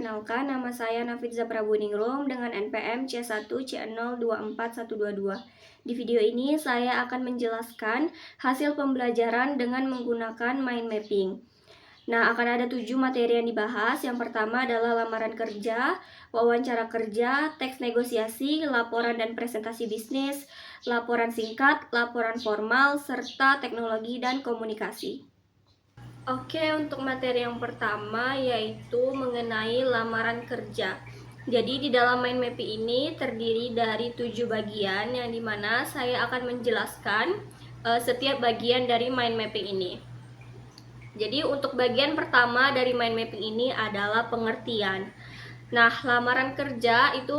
perkenalkan, nama saya Nafitza Prabuningrum dengan NPM C1C024122. Di video ini saya akan menjelaskan hasil pembelajaran dengan menggunakan mind mapping. Nah, akan ada 7 materi yang dibahas. Yang pertama adalah lamaran kerja, wawancara kerja, teks negosiasi, laporan dan presentasi bisnis, laporan singkat, laporan formal, serta teknologi dan komunikasi. Oke, untuk materi yang pertama yaitu mengenai lamaran kerja. Jadi di dalam mind mapping ini terdiri dari 7 bagian yang dimana saya akan menjelaskan setiap bagian dari mind mapping ini. Jadi untuk bagian pertama dari mind mapping ini adalah pengertian. Nah, lamaran kerja itu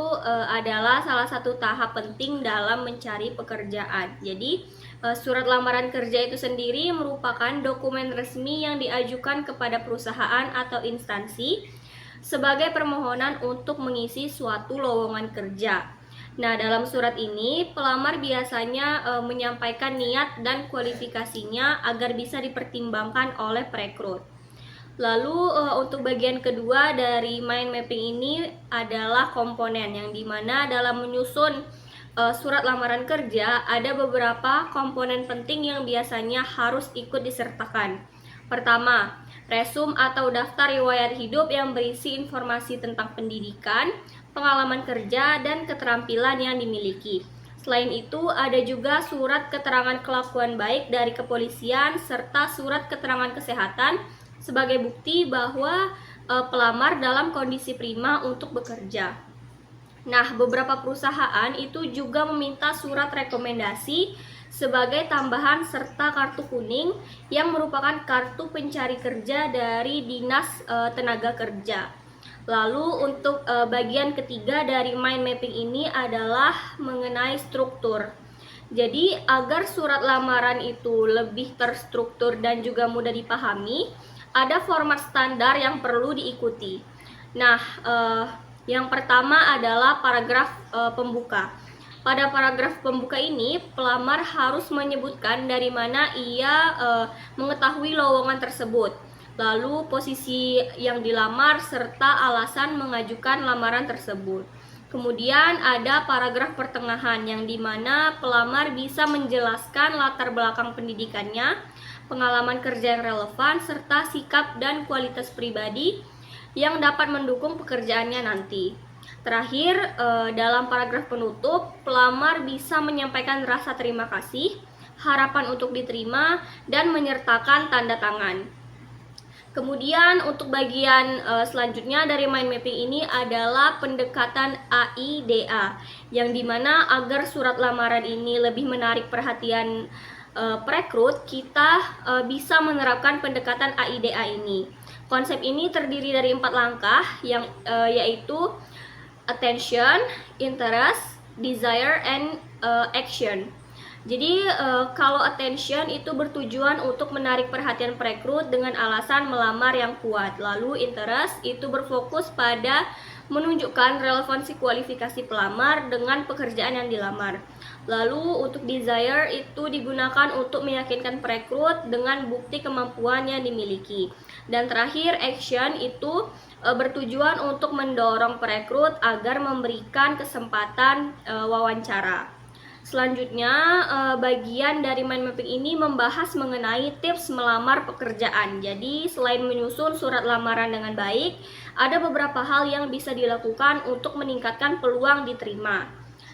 adalah salah satu tahap penting dalam mencari pekerjaan. Jadi, surat lamaran kerja itu sendiri merupakan dokumen resmi yang diajukan kepada perusahaan atau instansi sebagai permohonan untuk mengisi suatu lowongan kerja. Nah, dalam surat ini, pelamar biasanya menyampaikan niat dan kualifikasinya agar bisa dipertimbangkan oleh perekrut. Lalu untuk bagian kedua dari mind mapping ini adalah komponen, yang dimana dalam menyusun surat lamaran kerja ada beberapa komponen penting yang biasanya harus ikut disertakan. Pertama, resume atau daftar riwayat hidup yang berisi informasi tentang pendidikan, pengalaman kerja, dan keterampilan yang dimiliki. Selain itu, ada juga surat keterangan kelakuan baik dari kepolisian serta surat keterangan kesehatan sebagai bukti bahwa pelamar dalam kondisi prima untuk bekerja. Nah, beberapa perusahaan itu juga meminta surat rekomendasi sebagai tambahan serta kartu kuning yang merupakan kartu pencari kerja dari Dinas Tenaga Kerja. Lalu untuk bagian ketiga dari mind mapping ini adalah mengenai struktur. Jadi agar surat lamaran itu lebih terstruktur dan juga mudah dipahami, ada format standar yang perlu diikuti. Nah, yang pertama adalah paragraf pembuka. Pada paragraf pembuka ini, pelamar harus menyebutkan dari mana ia mengetahui lowongan tersebut, lalu posisi yang dilamar, serta alasan mengajukan lamaran tersebut. Kemudian ada paragraf pertengahan yang dimana pelamar bisa menjelaskan latar belakang pendidikannya, pengalaman kerja yang relevan, serta sikap dan kualitas pribadi yang dapat mendukung pekerjaannya nanti. Terakhir, dalam paragraf penutup, pelamar bisa menyampaikan rasa terima kasih, harapan untuk diterima, dan menyertakan tanda tangan. Kemudian untuk bagian selanjutnya dari mind mapping ini adalah pendekatan AIDA, yang dimana agar surat lamaran ini lebih menarik perhatian perekrut, kita bisa menerapkan pendekatan AIDA ini. Konsep ini terdiri dari 4 langkah, yang yaitu attention, interest, desire, and action. Jadi kalau attention itu bertujuan untuk menarik perhatian perekrut dengan alasan melamar yang kuat. Lalu interest itu berfokus pada menunjukkan relevansi kualifikasi pelamar dengan pekerjaan yang dilamar. Lalu untuk desire itu digunakan untuk meyakinkan perekrut dengan bukti kemampuan yang dimiliki. Dan terakhir action itu bertujuan untuk mendorong perekrut agar memberikan kesempatan wawancara. Selanjutnya, bagian dari mind mapping ini membahas mengenai tips melamar pekerjaan. Jadi, selain menyusun surat lamaran dengan baik, ada beberapa hal yang bisa dilakukan untuk meningkatkan peluang diterima.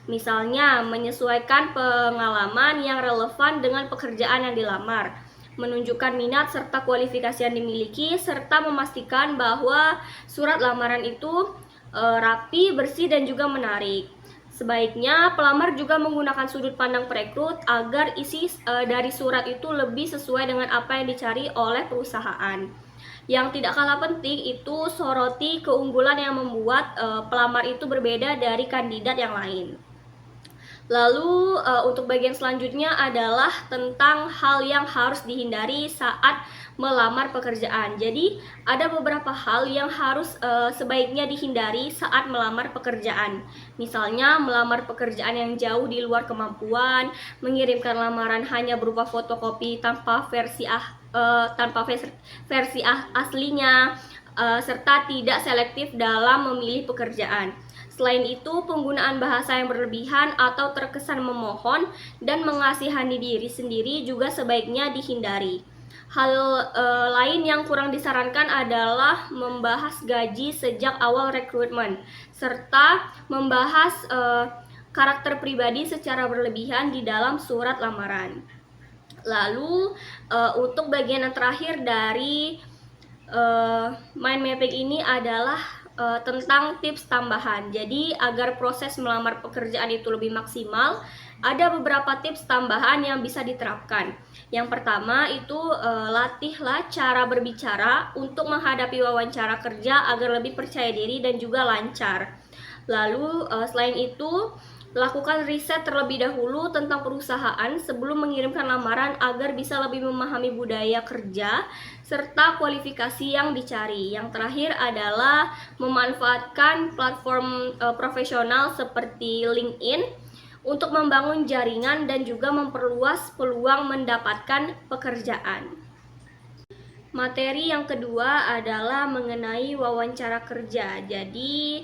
Misalnya, menyesuaikan pengalaman yang relevan dengan pekerjaan yang dilamar, menunjukkan minat serta kualifikasi yang dimiliki, serta memastikan bahwa surat lamaran itu rapi, bersih, dan juga menarik. Sebaiknya pelamar juga menggunakan sudut pandang perekrut agar isi dari surat itu lebih sesuai dengan apa yang dicari oleh perusahaan. Yang tidak kalah penting itu soroti keunggulan yang membuat pelamar itu berbeda dari kandidat yang lain. Lalu untuk bagian selanjutnya adalah tentang hal yang harus dihindari saat melamar pekerjaan. Jadi ada beberapa hal yang harus sebaiknya dihindari saat melamar pekerjaan. Misalnya melamar pekerjaan yang jauh di luar kemampuan, mengirimkan lamaran hanya berupa fotokopi tanpa versi aslinya, serta tidak selektif dalam memilih pekerjaan. Selain itu, penggunaan bahasa yang berlebihan atau terkesan memohon dan mengasihani diri sendiri juga sebaiknya dihindari. Hal lain yang kurang disarankan adalah membahas gaji sejak awal rekrutmen, serta membahas karakter pribadi secara berlebihan di dalam surat lamaran. Lalu untuk bagian yang terakhir dari mind mapping ini adalah tentang tips tambahan. Jadi agar proses melamar pekerjaan itu lebih maksimal, ada beberapa tips tambahan yang bisa diterapkan. Yang pertama itu latihlah cara berbicara untuk menghadapi wawancara kerja agar lebih percaya diri dan juga lancar. Lalu selain itu, lakukan riset terlebih dahulu tentang perusahaan sebelum mengirimkan lamaran agar bisa lebih memahami budaya kerja serta kualifikasi yang dicari. Yang terakhir adalah memanfaatkan platform profesional seperti LinkedIn untuk membangun jaringan dan juga memperluas peluang mendapatkan pekerjaan. Materi yang kedua adalah mengenai wawancara kerja. Jadi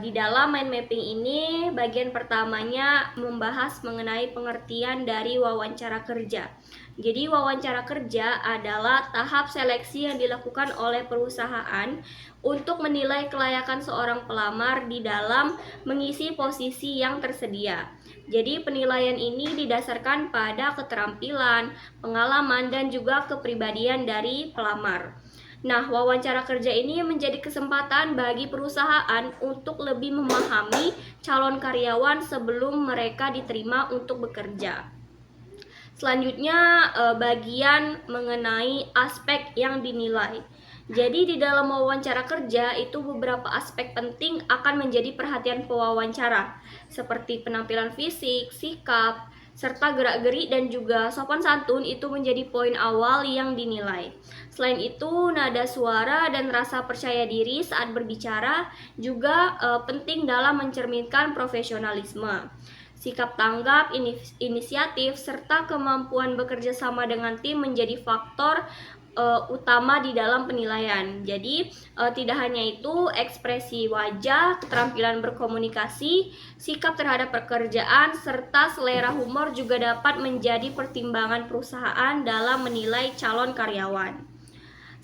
di dalam mind mapping ini bagian pertamanya membahas mengenai pengertian dari wawancara kerja. Jadi wawancara kerja adalah tahap seleksi yang dilakukan oleh perusahaan untuk menilai kelayakan seorang pelamar di dalam mengisi posisi yang tersedia. Jadi penilaian ini didasarkan pada keterampilan, pengalaman, dan juga kepribadian dari pelamar. Nah, wawancara kerja ini menjadi kesempatan bagi perusahaan untuk lebih memahami calon karyawan sebelum mereka diterima untuk bekerja. Selanjutnya, bagian mengenai aspek yang dinilai. Jadi di dalam wawancara kerja itu beberapa aspek penting akan menjadi perhatian pewawancara, seperti penampilan fisik, sikap, serta gerak-gerik dan juga sopan santun itu menjadi poin awal yang dinilai. Selain itu, nada suara dan rasa percaya diri saat berbicara juga penting dalam mencerminkan profesionalisme. Sikap tanggap, inisiatif, serta kemampuan bekerja sama dengan tim menjadi faktor utama di dalam penilaian. Jadi tidak hanya itu, ekspresi wajah, keterampilan berkomunikasi, sikap terhadap pekerjaan, serta selera humor juga dapat menjadi pertimbangan perusahaan dalam menilai calon karyawan.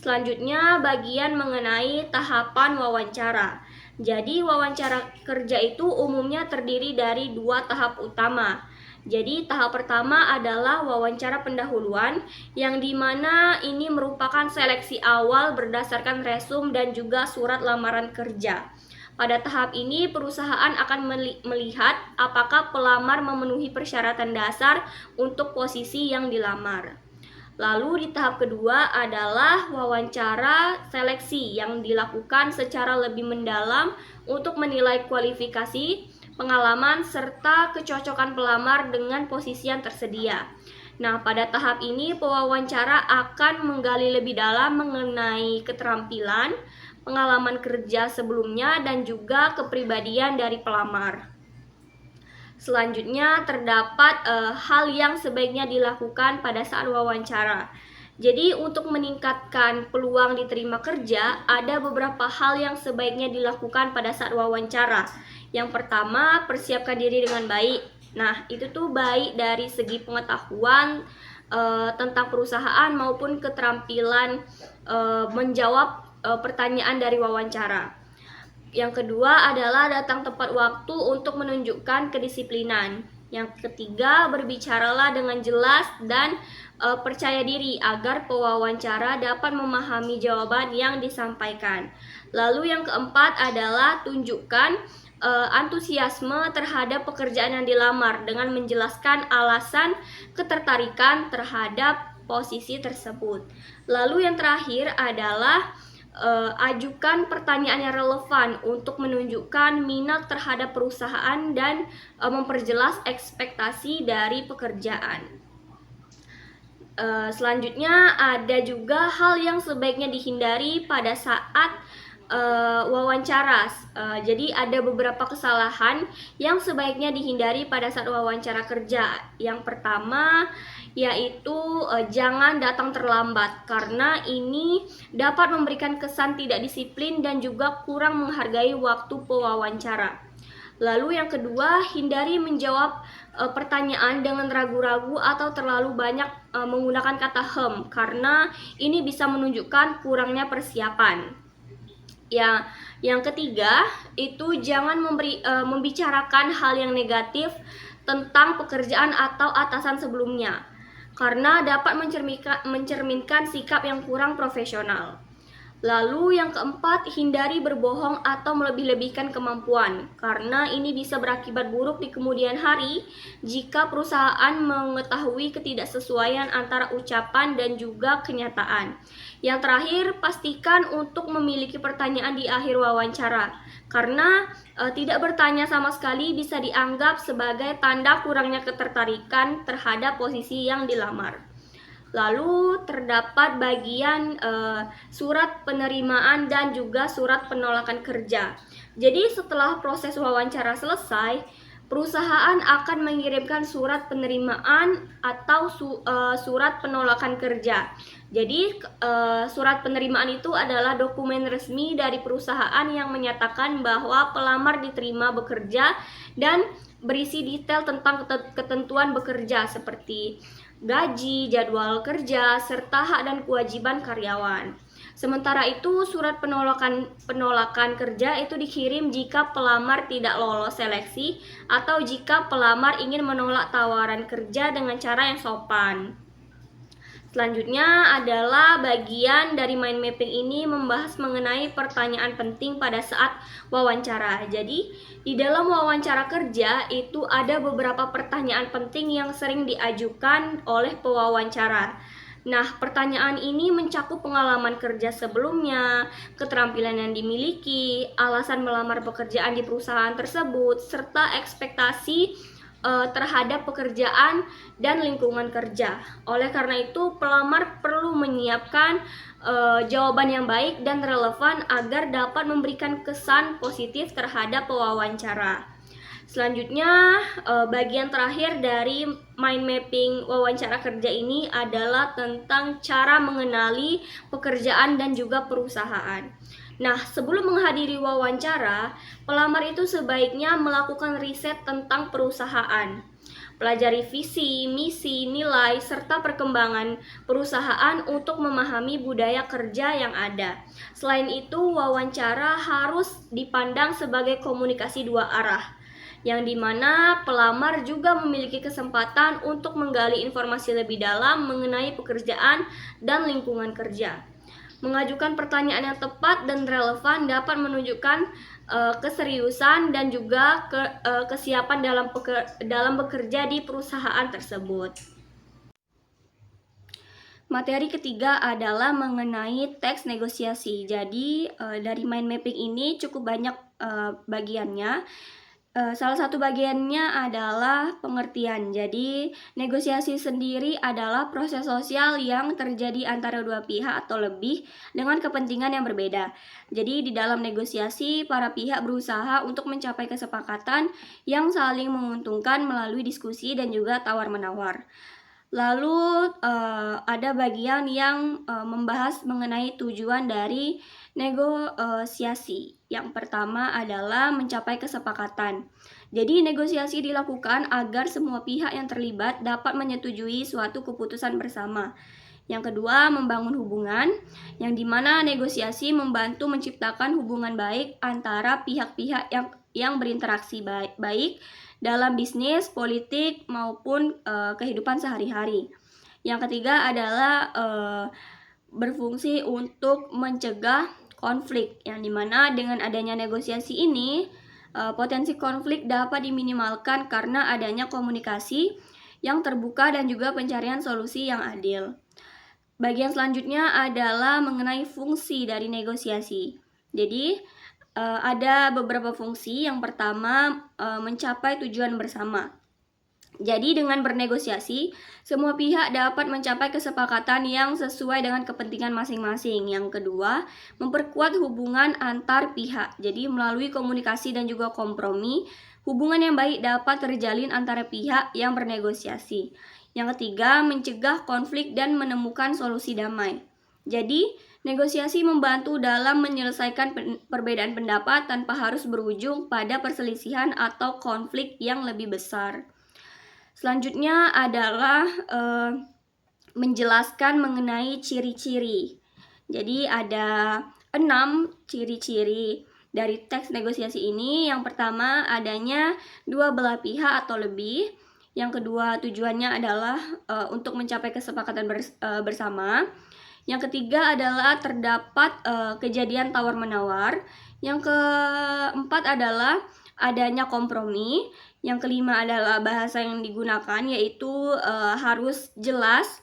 Selanjutnya, bagian mengenai tahapan wawancara. Jadi wawancara kerja itu umumnya terdiri dari 2 tahap utama. Jadi tahap pertama adalah wawancara pendahuluan, yang dimana ini merupakan seleksi awal berdasarkan resume dan juga surat lamaran kerja. Pada tahap ini perusahaan akan melihat apakah pelamar memenuhi persyaratan dasar untuk posisi yang dilamar. Lalu di tahap kedua adalah wawancara seleksi yang dilakukan secara lebih mendalam untuk menilai kualifikasi, pengalaman, serta kecocokan pelamar dengan posisi yang tersedia. Nah, pada tahap ini pewawancara akan menggali lebih dalam mengenai keterampilan, pengalaman kerja sebelumnya, dan juga kepribadian dari pelamar. Selanjutnya terdapat hal yang sebaiknya dilakukan pada saat wawancara. Jadi untuk meningkatkan peluang diterima kerja, ada beberapa hal yang sebaiknya dilakukan pada saat wawancara. Yang pertama, persiapkan diri dengan baik. Nah, itu tuh baik dari segi pengetahuan tentang perusahaan maupun keterampilan menjawab pertanyaan dari wawancara. Yang kedua adalah datang tepat waktu untuk menunjukkan kedisiplinan. Yang ketiga, berbicaralah dengan jelas dan percaya diri agar pewawancara dapat memahami jawaban yang disampaikan. Lalu yang keempat adalah tunjukkan antusiasme terhadap pekerjaan yang dilamar dengan menjelaskan alasan ketertarikan terhadap posisi tersebut. Lalu yang terakhir adalah ajukan pertanyaan yang relevan untuk menunjukkan minat terhadap perusahaan dan memperjelas ekspektasi dari pekerjaan. Selanjutnya ada juga hal yang sebaiknya dihindari pada saat wawancara. Jadi ada beberapa kesalahan yang sebaiknya dihindari pada saat wawancara kerja. Yang pertama yaitu jangan datang terlambat, karena ini dapat memberikan kesan tidak disiplin dan juga kurang menghargai waktu pewawancara. Lalu yang kedua, hindari menjawab pertanyaan dengan ragu-ragu atau terlalu banyak menggunakan kata karena ini bisa menunjukkan kurangnya persiapan. Ya, yang ketiga itu jangan membicarakan hal yang negatif tentang pekerjaan atau atasan sebelumnya, karena dapat mencerminkan sikap yang kurang profesional. Lalu yang keempat, hindari berbohong atau melebih-lebihkan kemampuan, karena ini bisa berakibat buruk di kemudian hari jika perusahaan mengetahui ketidaksesuaian antara ucapan dan juga kenyataan. Yang terakhir, pastikan untuk memiliki pertanyaan di akhir wawancara, karena tidak bertanya sama sekali bisa dianggap sebagai tanda kurangnya ketertarikan terhadap posisi yang dilamar. Lalu terdapat bagian surat penerimaan dan juga surat penolakan kerja. Jadi setelah proses wawancara selesai, perusahaan akan mengirimkan surat penerimaan atau surat penolakan kerja. Jadi surat penerimaan itu adalah dokumen resmi dari perusahaan yang menyatakan bahwa pelamar diterima bekerja dan berisi detail tentang ketentuan bekerja seperti gaji, jadwal kerja, serta hak dan kewajiban karyawan. Sementara itu, surat penolakan kerja itu dikirim jika pelamar tidak lolos seleksi atau jika pelamar ingin menolak tawaran kerja dengan cara yang sopan. Selanjutnya adalah bagian dari mind mapping ini membahas mengenai pertanyaan penting pada saat wawancara. Jadi, di dalam wawancara kerja itu ada beberapa pertanyaan penting yang sering diajukan oleh pewawancara. Nah, pertanyaan ini mencakup pengalaman kerja sebelumnya, keterampilan yang dimiliki, alasan melamar pekerjaan di perusahaan tersebut, serta ekspektasi terhadap pekerjaan dan lingkungan kerja. Oleh karena itu, pelamar perlu menyiapkan jawaban yang baik dan relevan agar dapat memberikan kesan positif terhadap pewawancara. Selanjutnya, bagian terakhir dari mind mapping wawancara kerja ini adalah tentang cara mengenali pekerjaan dan juga perusahaan. Nah, sebelum menghadiri wawancara, pelamar itu sebaiknya melakukan riset tentang perusahaan, pelajari visi, misi, nilai, serta perkembangan perusahaan untuk memahami budaya kerja yang ada. Selain itu, wawancara harus dipandang sebagai komunikasi dua arah, yang dimana pelamar juga memiliki kesempatan untuk menggali informasi lebih dalam mengenai pekerjaan dan lingkungan kerja. Mengajukan pertanyaan yang tepat dan relevan dapat menunjukkan keseriusan dan juga kesiapan dalam bekerja di perusahaan tersebut. Materi ketiga adalah mengenai teks negosiasi. Jadi dari mind mapping ini cukup banyak bagiannya. Salah satu bagiannya adalah pengertian. Jadi, negosiasi sendiri adalah proses sosial yang terjadi antara dua pihak atau lebih dengan kepentingan yang berbeda. Jadi, di dalam negosiasi, para pihak berusaha untuk mencapai kesepakatan yang saling menguntungkan melalui diskusi dan juga tawar-menawar. Lalu ada bagian yang membahas mengenai tujuan dari negosiasi. Yang pertama adalah mencapai kesepakatan. Jadi negosiasi dilakukan agar semua pihak yang terlibat dapat menyetujui suatu keputusan bersama. Yang kedua, membangun hubungan, yang dimana negosiasi membantu menciptakan hubungan baik antara pihak-pihak yang berinteraksi baik dalam bisnis, politik, maupun kehidupan sehari-hari. Yang ketiga adalah berfungsi untuk mencegah konflik, yang dimana dengan adanya negosiasi ini, potensi konflik dapat diminimalkan karena adanya komunikasi yang terbuka dan juga pencarian solusi yang adil. Bagian selanjutnya adalah mengenai fungsi dari negosiasi. Jadi, ada beberapa fungsi. Yang pertama, mencapai tujuan bersama. Jadi dengan bernegosiasi, semua pihak dapat mencapai kesepakatan yang sesuai dengan kepentingan masing-masing. Yang kedua, memperkuat hubungan antar pihak. Jadi melalui komunikasi dan juga kompromi, hubungan yang baik dapat terjalin antara pihak yang bernegosiasi. Yang ketiga, mencegah konflik dan menemukan solusi damai. Jadi, negosiasi membantu dalam menyelesaikan perbedaan pendapat tanpa harus berujung pada perselisihan atau konflik yang lebih besar. Selanjutnya adalah menjelaskan mengenai ciri-ciri. Jadi ada 6 ciri-ciri dari teks negosiasi ini. Yang pertama, adanya dua belah pihak atau lebih. Yang kedua, tujuannya adalah untuk mencapai kesepakatan bersama. Yang ketiga adalah terdapat kejadian tawar-menawar. Yang keempat adalah adanya kompromi. Yang kelima adalah bahasa yang digunakan, yaitu harus jelas,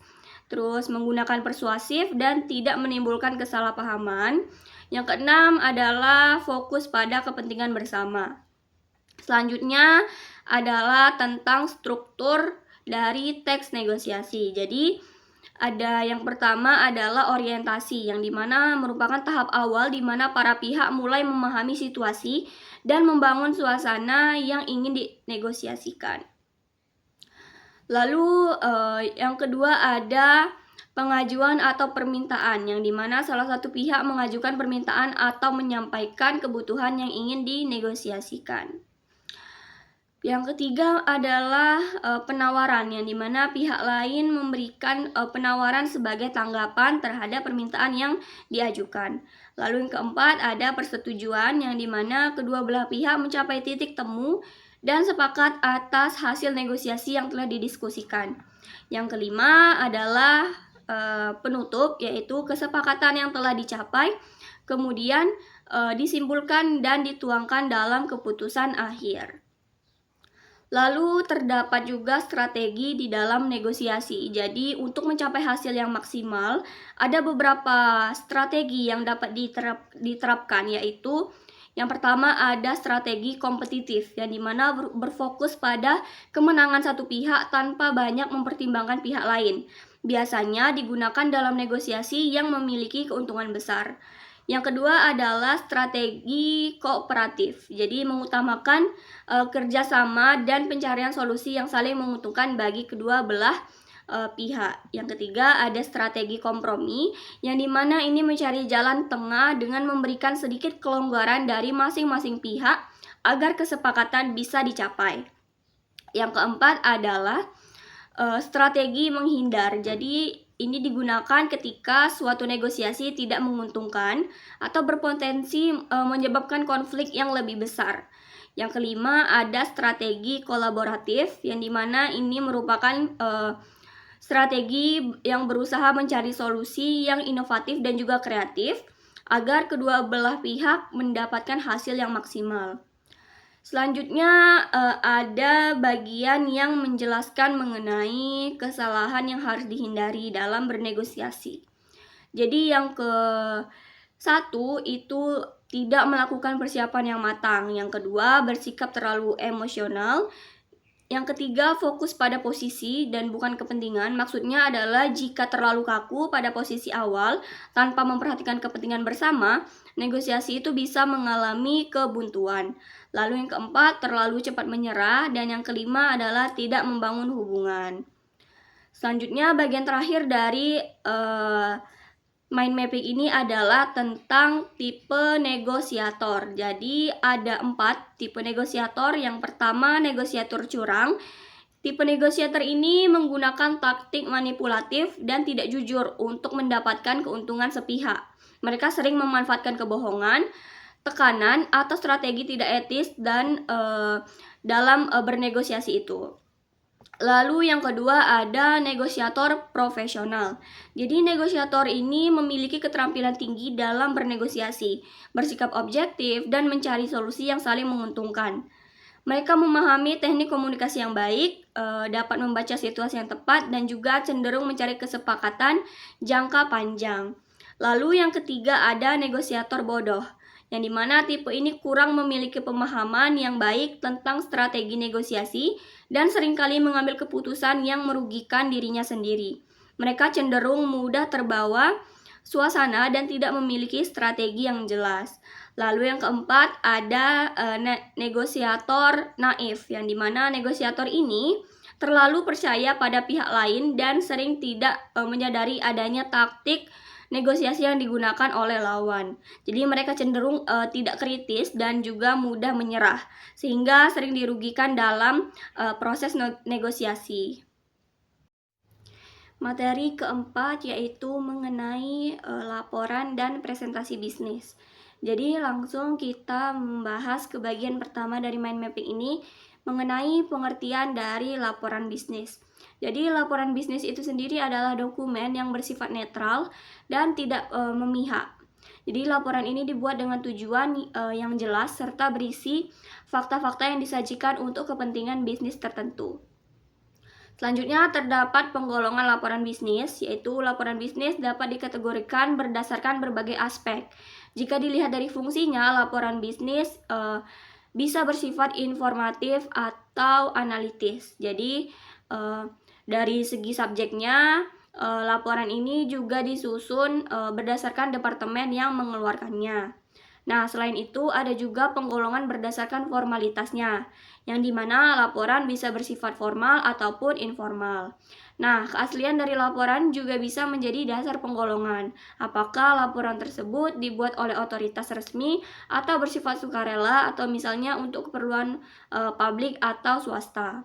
terus menggunakan persuasif dan tidak menimbulkan kesalahpahaman. Yang keenam adalah fokus pada kepentingan bersama. Selanjutnya adalah tentang struktur dari teks negosiasi. Jadi ada yang pertama adalah orientasi, yang dimana merupakan tahap awal di mana para pihak mulai memahami situasi dan membangun suasana yang ingin dinegosiasikan. Lalu yang kedua ada pengajuan atau permintaan, yang dimana salah satu pihak mengajukan permintaan atau menyampaikan kebutuhan yang ingin dinegosiasikan. Yang ketiga adalah penawaran, yang dimana pihak lain memberikan penawaran sebagai tanggapan terhadap permintaan yang diajukan. Lalu yang keempat ada persetujuan, yang dimana kedua belah pihak mencapai titik temu dan sepakat atas hasil negosiasi yang telah didiskusikan. Yang kelima adalah penutup, yaitu kesepakatan yang telah dicapai kemudian disimpulkan dan dituangkan dalam keputusan akhir. Lalu terdapat juga strategi di dalam negosiasi. Jadi untuk mencapai hasil yang maksimal, ada beberapa strategi yang dapat diterapkan, yaitu yang pertama ada strategi kompetitif, yang dimana berfokus pada kemenangan satu pihak tanpa banyak mempertimbangkan pihak lain. Biasanya digunakan dalam negosiasi yang memiliki keuntungan besar. Yang kedua adalah strategi kooperatif, jadi mengutamakan kerjasama dan pencarian solusi yang saling menguntungkan bagi kedua belah pihak. Yang ketiga ada strategi kompromi, yang dimana ini mencari jalan tengah dengan memberikan sedikit kelonggaran dari masing-masing pihak agar kesepakatan bisa dicapai. Yang keempat adalah strategi menghindar, jadi ini digunakan ketika suatu negosiasi tidak menguntungkan atau berpotensi menyebabkan konflik yang lebih besar. Yang kelima ada strategi kolaboratif, yang dimana ini merupakan strategi yang berusaha mencari solusi yang inovatif dan juga kreatif agar kedua belah pihak mendapatkan hasil yang maksimal. Selanjutnya ada bagian yang menjelaskan mengenai kesalahan yang harus dihindari dalam bernegosiasi. Jadi yang ke-1 itu tidak melakukan persiapan yang matang. Yang kedua, bersikap terlalu emosional. Yang ketiga, fokus pada posisi dan bukan kepentingan. Maksudnya adalah jika terlalu kaku pada posisi awal tanpa memperhatikan kepentingan bersama, negosiasi itu bisa mengalami kebuntuan. Lalu yang keempat, terlalu cepat menyerah. Dan yang kelima adalah tidak membangun hubungan. Selanjutnya, bagian terakhir dari mind mapping ini adalah tentang tipe negosiator. Jadi ada 4 tipe negosiator. Yang pertama, negosiator curang. Tipe negosiator ini menggunakan taktik manipulatif dan tidak jujur untuk mendapatkan keuntungan sepihak. Mereka sering memanfaatkan kebohongan, tekanan, atau strategi tidak etis dan dalam bernegosiasi itu. Lalu yang kedua ada negosiator profesional. Jadi negosiator ini memiliki keterampilan tinggi dalam bernegosiasi, bersikap objektif, dan mencari solusi yang saling menguntungkan. Mereka memahami teknik komunikasi yang baik, dapat membaca situasi yang tepat, dan juga cenderung mencari kesepakatan jangka panjang. Lalu yang ketiga ada negosiator bodoh. yang dimana tipe ini kurang memiliki pemahaman yang baik tentang strategi negosiasi dan seringkali mengambil keputusan yang merugikan dirinya sendiri. Mereka cenderung mudah terbawa suasana dan tidak memiliki strategi yang jelas. Lalu yang keempat ada negosiator naif, yang dimana negosiator ini terlalu percaya pada pihak lain dan sering tidak menyadari adanya taktik negosiasi yang digunakan oleh lawan. Jadi mereka cenderung tidak kritis dan juga mudah menyerah, sehingga sering dirugikan dalam proses negosiasi. Materi keempat yaitu mengenai laporan dan presentasi bisnis. Jadi langsung kita membahas ke bagian pertama dari mind mapping ini mengenai pengertian dari laporan bisnis. Jadi laporan bisnis itu sendiri adalah dokumen yang bersifat netral dan tidak memihak. Jadi laporan ini dibuat dengan tujuan yang jelas serta berisi fakta-fakta yang disajikan untuk kepentingan bisnis tertentu. Selanjutnya terdapat penggolongan laporan bisnis, yaitu laporan bisnis dapat dikategorikan berdasarkan berbagai aspek. Jika dilihat dari fungsinya, laporan bisnis bisa bersifat informatif atau analitis. Jadi dari segi subjeknya, laporan ini juga disusun berdasarkan departemen yang mengeluarkannya. Nah, selain itu ada juga penggolongan berdasarkan formalitasnya, yang dimana laporan bisa bersifat formal ataupun informal. Nah, keaslian dari laporan juga bisa menjadi dasar penggolongan. Apakah laporan tersebut dibuat oleh otoritas resmi atau bersifat sukarela atau misalnya untuk keperluan publik atau swasta.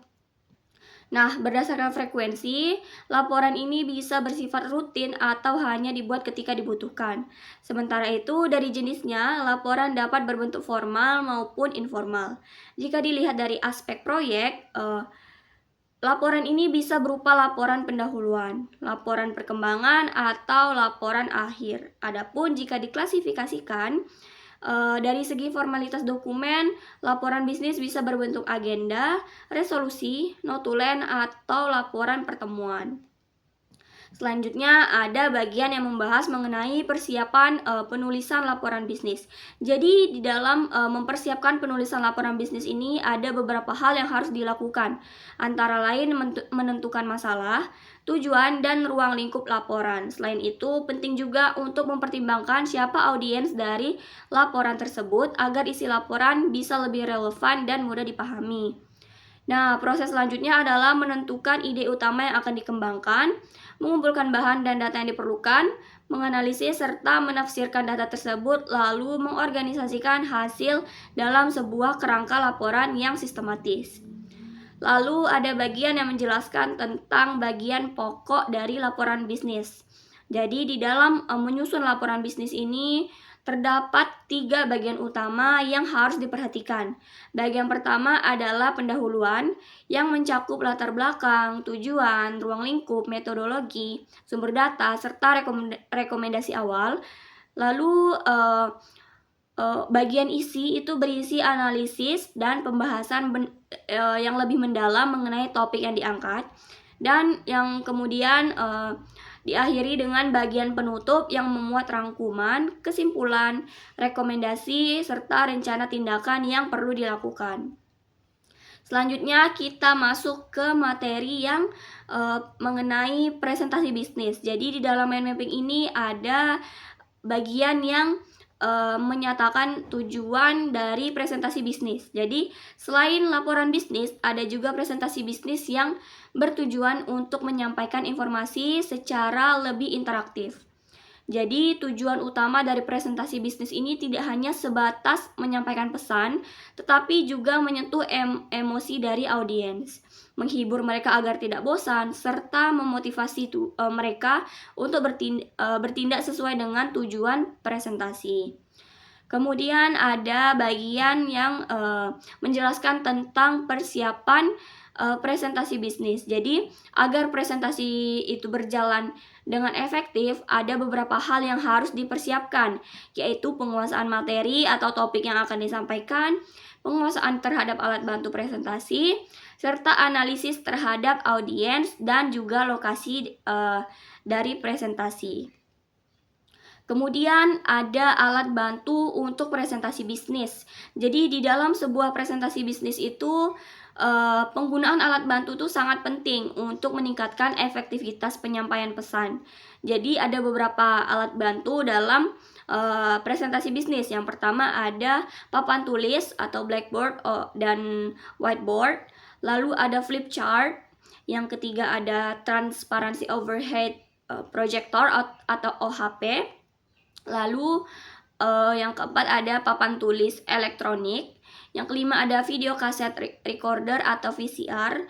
Nah, berdasarkan frekuensi, laporan ini bisa bersifat rutin atau hanya dibuat ketika dibutuhkan. Sementara itu, dari jenisnya, laporan dapat berbentuk formal maupun informal. Jika dilihat dari aspek proyek, laporan ini bisa berupa laporan pendahuluan, laporan perkembangan, atau laporan akhir. Adapun jika diklasifikasikan, dari segi formalitas dokumen, laporan bisnis bisa berbentuk agenda, resolusi, notulen, atau laporan pertemuan. Selanjutnya ada bagian yang membahas mengenai persiapan penulisan laporan bisnis. Jadi di dalam mempersiapkan penulisan laporan bisnis ini ada beberapa hal yang harus dilakukan. Antara lain menentukan masalah, tujuan, dan ruang lingkup laporan. Selain itu penting juga untuk mempertimbangkan siapa audiens dari laporan tersebut agar isi laporan bisa lebih relevan dan mudah dipahami. Nah, proses selanjutnya adalah menentukan ide utama yang akan dikembangkan, mengumpulkan bahan dan data yang diperlukan, menganalisis serta menafsirkan data tersebut, lalu mengorganisasikan hasil dalam sebuah kerangka laporan yang sistematis. Lalu ada bagian yang menjelaskan tentang bagian pokok dari laporan bisnis. Jadi di dalam menyusun laporan bisnis ini terdapat 3 bagian utama yang harus diperhatikan. Bagian pertama adalah pendahuluan yang mencakup latar belakang, tujuan, ruang lingkup, metodologi, sumber data, serta rekomendasi awal. Lalu bagian isi itu berisi analisis dan pembahasan yang lebih mendalam mengenai topik yang diangkat. Dan yang kemudian diakhiri dengan bagian penutup yang memuat rangkuman, kesimpulan, rekomendasi, serta rencana tindakan yang perlu dilakukan. Selanjutnya kita masuk ke materi yang mengenai presentasi bisnis. Jadi di dalam mind mapping ini ada bagian yang menyatakan tujuan dari presentasi bisnis. Jadi selain laporan bisnis, ada juga presentasi bisnis yang bertujuan untuk menyampaikan informasi secara lebih interaktif. Jadi tujuan utama dari presentasi bisnis ini tidak hanya sebatas menyampaikan pesan, tetapi juga menyentuh emosi dari audiens, menghibur mereka agar tidak bosan, serta memotivasi mereka untuk bertindak sesuai dengan tujuan presentasi. Kemudian ada bagian yang menjelaskan tentang persiapan presentasi bisnis. Jadi agar presentasi itu berjalan dengan efektif, ada beberapa hal yang harus dipersiapkan, yaitu penguasaan materi atau topik yang akan disampaikan, penguasaan terhadap alat bantu presentasi, serta analisis terhadap audiens dan juga lokasi dari presentasi. Kemudian ada alat bantu untuk presentasi bisnis. Jadi di dalam sebuah presentasi bisnis itu penggunaan alat bantu itu sangat penting untuk meningkatkan efektivitas penyampaian pesan. Jadi ada beberapa alat bantu dalam presentasi bisnis. Yang pertama ada papan tulis atau blackboard dan whiteboard. Lalu ada flip chart. Yang ketiga ada transparency overhead projector atau OHP. Lalu yang keempat ada papan tulis elektronik. Yang kelima ada video kaset recorder atau VCR.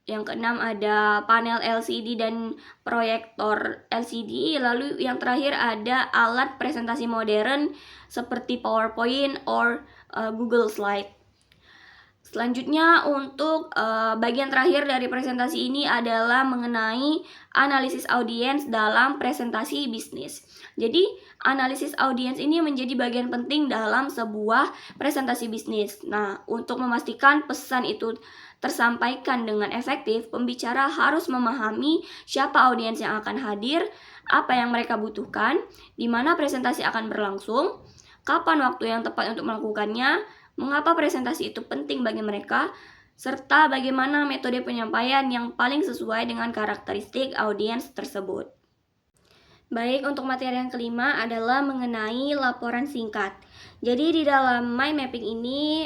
Yang keenam ada panel LCD dan proyektor LCD. Lalu yang terakhir ada alat presentasi modern seperti PowerPoint or Google Slide. Selanjutnya untuk bagian terakhir dari presentasi ini adalah mengenai analisis audiens dalam presentasi bisnis. Jadi analisis audiens ini menjadi bagian penting dalam sebuah presentasi bisnis. Nah, untuk memastikan pesan itu tersampaikan dengan efektif, pembicara harus memahami siapa audiens yang akan hadir, apa yang mereka butuhkan, di mana presentasi akan berlangsung, kapan waktu yang tepat untuk melakukannya, mengapa presentasi itu penting bagi mereka, serta bagaimana metode penyampaian yang paling sesuai dengan karakteristik audiens tersebut. Baik, untuk materi yang kelima adalah mengenai laporan singkat. Jadi di dalam mind mapping ini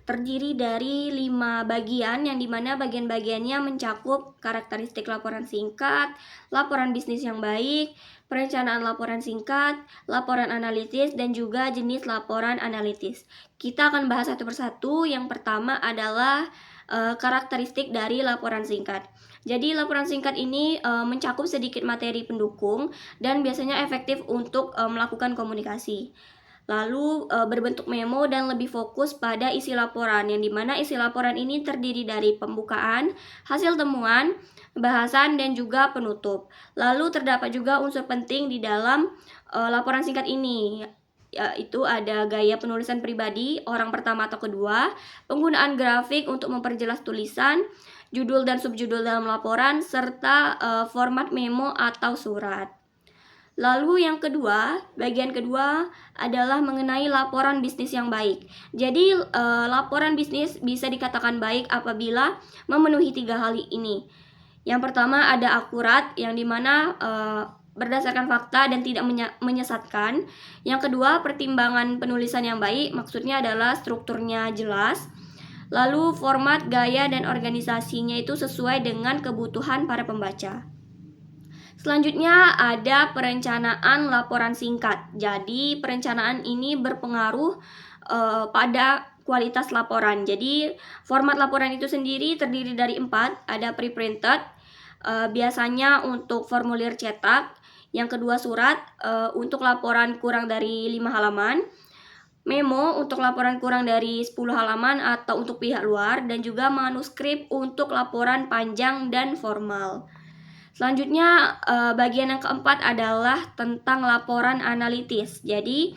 terdiri dari 5 bagian yang dimana bagian-bagiannya mencakup karakteristik laporan singkat, laporan bisnis yang baik, perencanaan laporan singkat, laporan analitis, dan juga jenis laporan analitis. Kita akan bahas satu persatu. Yang pertama adalah karakteristik dari laporan singkat. Jadi laporan singkat ini mencakup sedikit materi pendukung dan biasanya efektif untuk melakukan komunikasi. Lalu berbentuk memo dan lebih fokus pada isi laporan, yang dimana isi laporan ini terdiri dari pembukaan, hasil temuan, bahasan, dan juga penutup. Lalu terdapat juga unsur penting di dalam laporan singkat ini, yaitu ada gaya penulisan pribadi, orang pertama atau kedua, penggunaan grafik untuk memperjelas tulisan, judul dan subjudul dalam laporan, serta format memo atau surat. Lalu yang kedua, bagian kedua adalah mengenai laporan bisnis yang baik. Jadi laporan bisnis bisa dikatakan baik apabila memenuhi 3 hal ini. Yang pertama ada akurat, yang dimana berdasarkan fakta dan tidak menyesatkan. Yang kedua, pertimbangan penulisan yang baik, maksudnya adalah strukturnya jelas. Lalu format, gaya, dan organisasinya itu sesuai dengan kebutuhan para pembaca. Selanjutnya ada perencanaan laporan singkat. Jadi perencanaan ini berpengaruh pada kualitas laporan. Jadi format laporan itu sendiri terdiri dari 4. Ada pre-printed, biasanya untuk formulir cetak. Yang kedua surat, untuk laporan kurang dari 5 halaman. Memo untuk laporan kurang dari 10 halaman atau untuk pihak luar. Dan juga manuskrip untuk laporan panjang dan formal. Selanjutnya bagian yang keempat adalah tentang laporan analitis. Jadi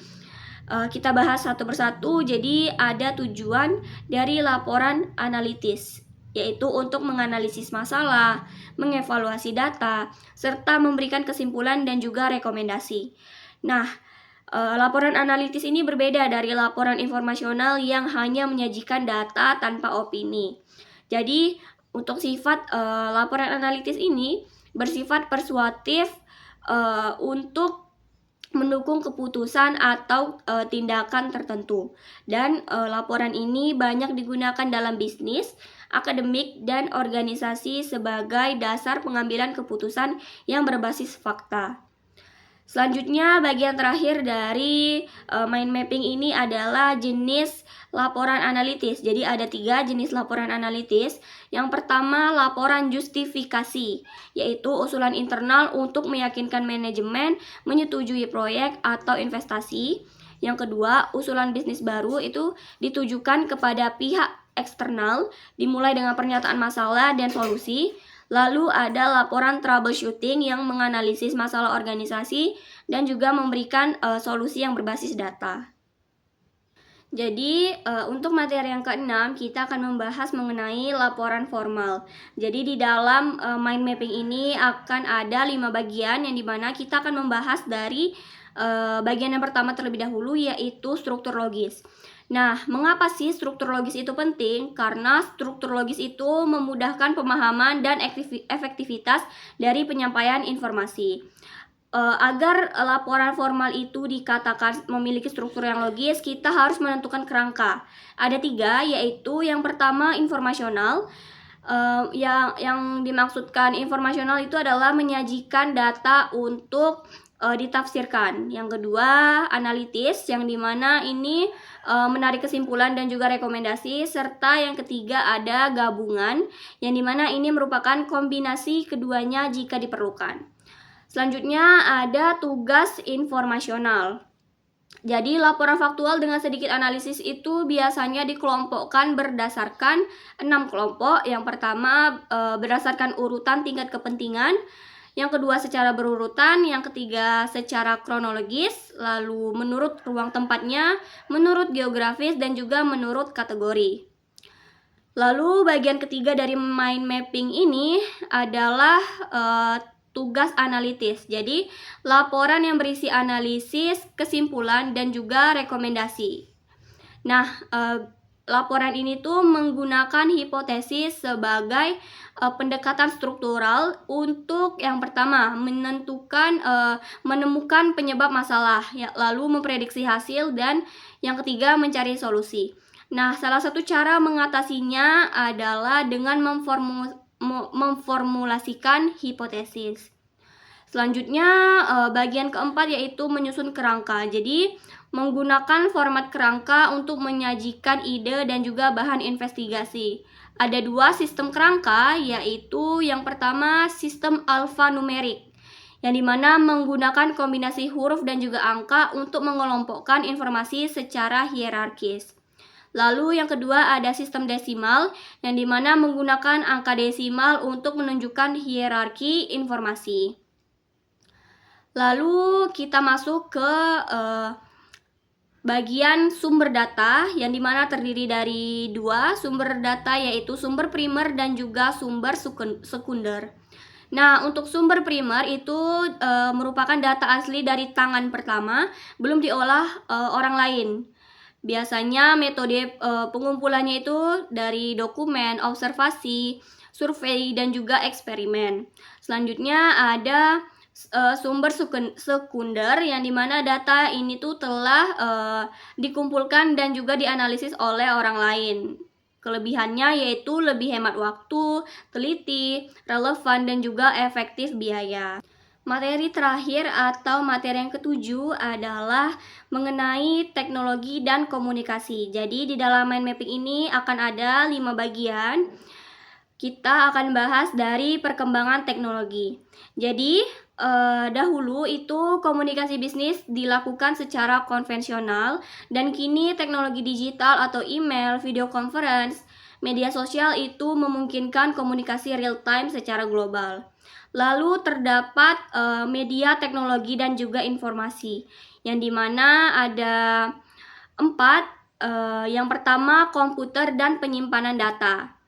kita bahas satu persatu. Jadi ada tujuan dari laporan analitis, yaitu untuk menganalisis masalah, mengevaluasi data, serta memberikan kesimpulan dan juga rekomendasi. Nah, laporan analitis ini berbeda dari laporan informasional yang hanya menyajikan data tanpa opini. Jadi untuk sifat laporan analitis ini bersifat persuasif untuk mendukung keputusan atau tindakan tertentu. Dan laporan ini banyak digunakan dalam bisnis, akademik, dan organisasi sebagai dasar pengambilan keputusan yang berbasis fakta. Selanjutnya bagian terakhir dari mind mapping ini adalah jenis laporan analitis. Jadi ada 3 jenis laporan analitis. Yang pertama laporan justifikasi, yaitu usulan internal untuk meyakinkan manajemen menyetujui proyek atau investasi. Yang kedua, usulan bisnis baru itu ditujukan kepada pihak eksternal, dimulai dengan pernyataan masalah dan solusi. Lalu ada laporan troubleshooting yang menganalisis masalah organisasi dan juga memberikan solusi yang berbasis data. Jadi, untuk materi yang keenam, kita akan membahas mengenai laporan formal. Jadi, di dalam mind mapping ini akan ada 5 bagian yang dimana kita akan membahas dari bagian yang pertama terlebih dahulu, yaitu struktur logis. Nah, mengapa sih struktur logis itu penting? Karena struktur logis itu memudahkan pemahaman dan efektivitas dari penyampaian informasi. Agar laporan formal itu dikatakan memiliki struktur yang logis, kita harus menentukan kerangka. Ada 3, yaitu yang pertama informasional. Yang dimaksudkan informasional itu adalah menyajikan data untuk ditafsirkan. Yang kedua analitis, yang dimana ini menarik kesimpulan dan juga rekomendasi. Serta yang ketiga ada gabungan, yang dimana ini merupakan kombinasi keduanya jika diperlukan. Selanjutnya ada tugas informasional. Jadi laporan faktual dengan sedikit analisis itu biasanya dikelompokkan berdasarkan 6 kelompok. Yang pertama berdasarkan urutan tingkat kepentingan, yang kedua secara berurutan, yang ketiga secara kronologis, lalu menurut ruang tempatnya, menurut geografis, dan juga menurut kategori. Lalu bagian ketiga dari mind mapping ini adalah tugas analitis. Jadi, laporan yang berisi analisis, kesimpulan, dan juga rekomendasi. Nah, laporan ini tuh menggunakan hipotesis sebagai pendekatan struktural untuk yang pertama menemukan penyebab masalah, lalu memprediksi hasil, dan yang ketiga mencari solusi. Nah, salah satu cara mengatasinya adalah dengan memformulasikan hipotesis. Selanjutnya bagian keempat yaitu menyusun kerangka. Jadi menggunakan format kerangka untuk menyajikan ide dan juga bahan investigasi. Ada 2 sistem kerangka, yaitu yang pertama sistem alfanumerik, yang dimana menggunakan kombinasi huruf dan juga angka untuk mengelompokkan informasi secara hierarkis. Lalu yang kedua ada sistem desimal, yang dimana menggunakan angka desimal untuk menunjukkan hierarki informasi. Lalu kita masuk ke bagian sumber data, yang dimana terdiri dari 2 sumber data, yaitu sumber primer dan juga sumber sekunder. Nah, untuk sumber primer itu merupakan data asli dari tangan pertama, belum diolah orang lain. Biasanya metode pengumpulannya itu dari dokumen, observasi, survei, dan juga eksperimen. Selanjutnya ada sumber sekunder, yang dimana data ini tuh telah dikumpulkan dan juga dianalisis oleh orang lain. Kelebihannya yaitu lebih hemat waktu, teliti, relevan, dan juga efektif biaya. Materi terakhir atau materi yang ketujuh adalah mengenai teknologi dan komunikasi. Jadi di dalam mind mapping ini akan ada 5 bagian. Kita akan bahas dari perkembangan teknologi. Jadi dahulu itu komunikasi bisnis dilakukan secara konvensional, dan kini teknologi digital atau email, video conference, media sosial itu memungkinkan komunikasi real time secara global. Lalu terdapat media teknologi dan juga informasi, yang dimana ada 4. Yang pertama komputer dan penyimpanan data.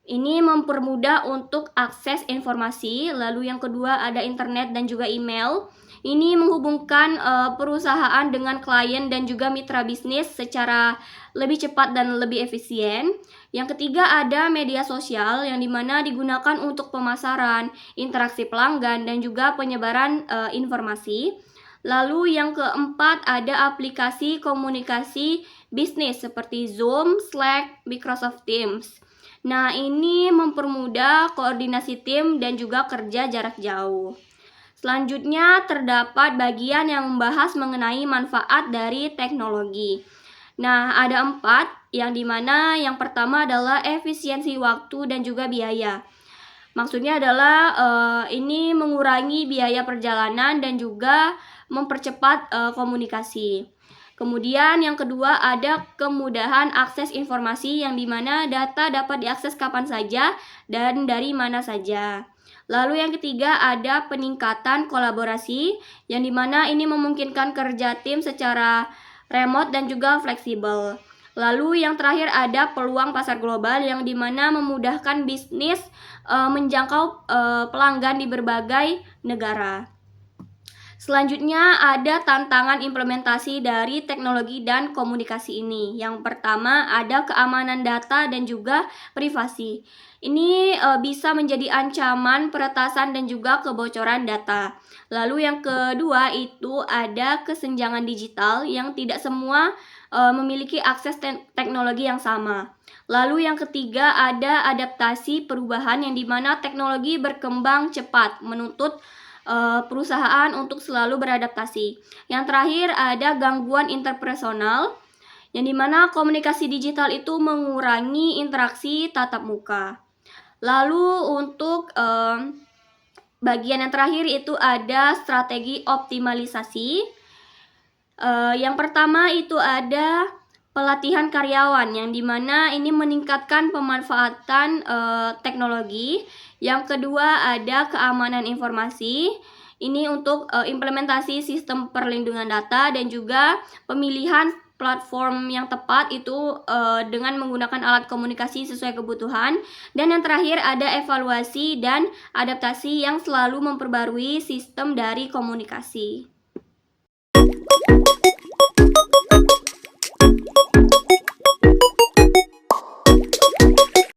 Ini mempermudah untuk akses informasi. Lalu yang kedua ada internet dan juga email. Ini menghubungkan perusahaan dengan klien dan juga mitra bisnis secara lebih cepat dan lebih efisien. Yang ketiga ada media sosial, yang dimana digunakan untuk pemasaran, interaksi pelanggan, dan juga penyebaran informasi. Lalu yang keempat ada aplikasi komunikasi bisnis seperti Zoom, Slack, Microsoft Teams. Nah, ini mempermudah koordinasi tim dan juga kerja jarak jauh. Selanjutnya terdapat bagian yang membahas mengenai manfaat dari teknologi. Nah, ada 4, yang dimana yang pertama adalah efisiensi waktu dan juga biaya. Maksudnya adalah ini mengurangi biaya perjalanan dan juga mempercepat komunikasi. Kemudian yang kedua ada kemudahan akses informasi, yang dimana data dapat diakses kapan saja dan dari mana saja. Lalu yang ketiga ada peningkatan kolaborasi, yang dimana ini memungkinkan kerja tim secara remote, dan juga fleksibel. Lalu yang terakhir ada peluang pasar global yang dimana memudahkan bisnis menjangkau pelanggan di berbagai negara. Selanjutnya ada tantangan implementasi dari teknologi dan komunikasi ini. Yang pertama ada keamanan data dan juga privasi. Ini bisa menjadi ancaman peretasan dan juga kebocoran data. Lalu yang kedua itu ada kesenjangan digital yang tidak semua memiliki akses teknologi yang sama. Lalu yang ketiga ada adaptasi perubahan yang dimana teknologi berkembang cepat menuntut perusahaan untuk selalu beradaptasi. Yang terakhir ada gangguan interpersonal yang dimana komunikasi digital itu mengurangi interaksi tatap muka. Lalu untuk bagian yang terakhir itu ada strategi optimalisasi. Yang pertama itu ada pelatihan karyawan yang dimana ini meningkatkan pemanfaatan teknologi. Yang kedua ada keamanan informasi. Ini untuk implementasi sistem perlindungan data dan juga pemilihan platform yang tepat itu dengan menggunakan alat komunikasi sesuai kebutuhan. Dan yang terakhir ada evaluasi dan adaptasi yang selalu memperbarui sistem dari komunikasi.